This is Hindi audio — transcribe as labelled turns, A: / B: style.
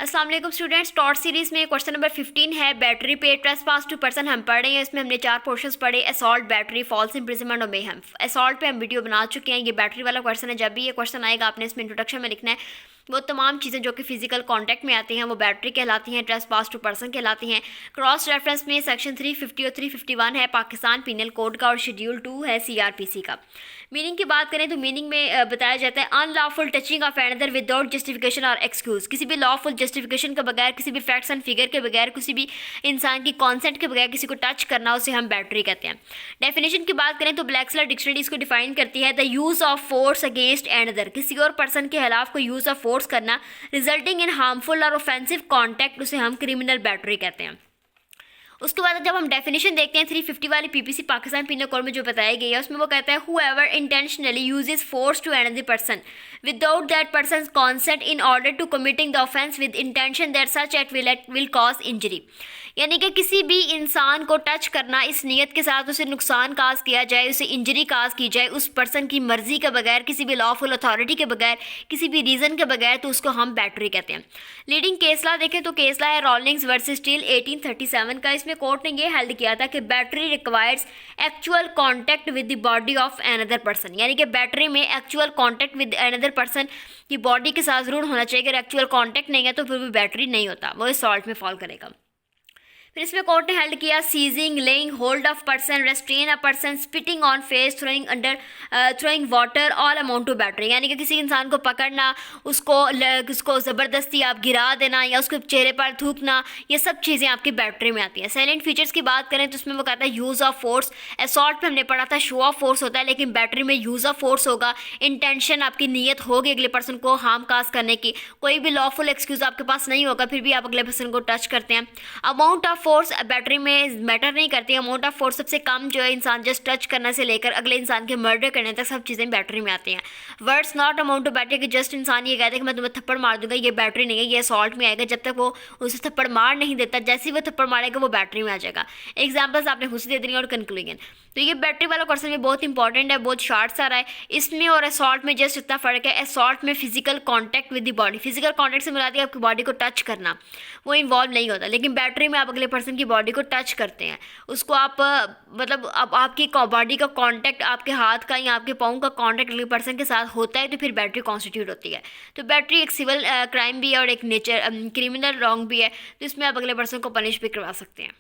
A: अस्सलाम वालेकुम स्टूडेंट्स, टॉट सीरीज़ में क्वेश्चन नंबर 15 है बैटरी पे ट्रेसपास टू पर्सन हम पढ़ रहे हैं। इसमें हमने 4 पोर्शंस पढ़े, असॉल्ट, बैटरी, फॉल्स इंप्रिजनमेंट और मेहम। असॉल्ट पे हम वीडियो बना चुके हैं। ये बैटरी वाला क्वेश्चन है। जब भी ये क्वेश्चन आएगा आपने इसमें इंट्रोडक्शन में लिखना है वो तमाम चीज़ें जो कि फिजिकल कांटेक्ट में आती हैं वो बैटरी कहलाती हैं, ट्रेसपास टू पर्सन कहलाती हैं। क्रॉस रेफरेंस में सेक्शन 350 और 351 है पाकिस्तान पीनल कोड का और शेड्यूल 2 है CRPC का। मीनिंग की बात करें तो मीनिंग में बताया जाता है unlawful touching of another without justification और एक्सक्यूज। किसी भी लॉफुल जस्टिफिकेशन के बगैर, किसी भी फैक्ट्स एंड फिगर के बगैर, किसी भी इंसान की कॉन्सेंट के बगैर किसी को टच करना, उसे हम बैटरी कहते हैं। डेफिनेशन की बात करें तो ब्लैक्सलर डिक्शनरी इसको डिफाइन करती है the use of force against another, किसी और पर्सन के खिलाफ कोई यूज़ ऑफ फोर्स करना रिजल्टिंग इन हार्मफुल और ऑफेंसिव कॉन्टैक्ट, उसे हम क्रिमिनल बैटरी कहते हैं। उसके बाद जब हम डेफिनेशन देखते हैं 350 वाली PPC पाकिस्तान पीनल कोड में जो बताई गई है उसमें वो कहता है whoever intentionally uses force to another person without that person's consent in order to committing the offense with intention that such act will cause injury। यानी कि किसी भी इंसान को टच करना इस नीयत के साथ उसे नुकसान काज किया जाए, उसे इंजरी काज की जाए उस पर्सन की मर्जी के बगैर, किसी भी लॉफुल अथॉरिटी के बगैर, किसी भी रीज़न के बगैर, तो उसको हम बैटरी कहते हैं। लीडिंग केसला देखें तो केसला है रॉलिंग्स वर्सेस स्टील 1837 का। इसमें कोर्ट ने ये हेल्ड किया था कि battery requires actual contact with the body of another person, यानी कि बैटरी में actual contact with another person की बॉडी के साथ ज़रूर होना चाहिए। अगर एक्चुअल कॉन्टैक्ट नहीं है तो फिर भी बैटरी नहीं होता, वो असॉल्ट में फॉल करेगा। फिर इसमें कोर्ट ने हेल्ड किया seizing, laying hold of person, restrain a person, spitting on face, throwing water, all amount to battery, यानी कि किसी इंसान को पकड़ना, उसको ज़बरदस्ती आप गिरा देना या उसके चेहरे पर थूकना, ये सब चीज़ें आपकी बैटरी में आती हैं। साइलेंट फीचर्स की बात करें तो उसमें वो कहता है यूज़ ऑफ फोर्स। असॉल्ट में हमने पढ़ा था शो ऑफ फोर्स होता है, लेकिन बैटरी में यूज़ ऑफ फोर्स होगा। इंटेंशन, आपकी नीयत होगी अगले पर्सन को हार्म काज करने की। कोई भी लॉफुल एक्सक्यूज़ आपके पास नहीं होगा, फिर भी आप अगले पर्सन को टच करते हैं। अमाउंट ऑफ फोर्स बैटरी में मैटर नहीं करती है। अमाउंट ऑफ फोर्स सबसे कम जो है इंसान जस्ट टच करने से लेकर अगले इंसान के मर्डर करने तक सब चीज़ें बैटरी में आती हैं। Words not amount to battery, कि जस्ट इंसान ये कहता है कि मैं तुम्हें थप्पड़ मार दूंगा, ये बैटरी नहीं है, ये असॉल्ट में आएगा। जब तक वो उसे थप्पड़ मार नहीं देता, जैसे ही वो थप्पड़ मारेगा वो बैटरी में आ जाएगा। एग्जाम्पल्स आपने खुद से दे दी और कंक्लूजन। तो ये बैटरी वाला क्वेश्चन भी बहुत इंपॉर्टेंट है, बहुत शॉर्ट सा रहा है। इसमें और असॉल्ट में जस्ट इतना फ़र्क है, असॉल्ट में physical contact with the body, physical contact से मिलाती है आपकी बॉडी को टच करना, वो इन्वॉल्व नहीं होता। लेकिन बैटरी में आप अगले पर्सन की बॉडी को टच करते हैं, उसको आप मतलब अब आपकी बॉडी का कांटेक्ट, आपके हाथ का या आपके पाँव का कांटेक्ट अगले पर्सन के साथ होता है तो फिर बैटरी कॉन्स्टिट्यूट होती है। तो बैटरी एक सिविल क्राइम भी है और एक नेचर क्रिमिनल रॉन्ग भी है, तो इसमें आप अगले पर्सन को पनिश भी करवा सकते हैं।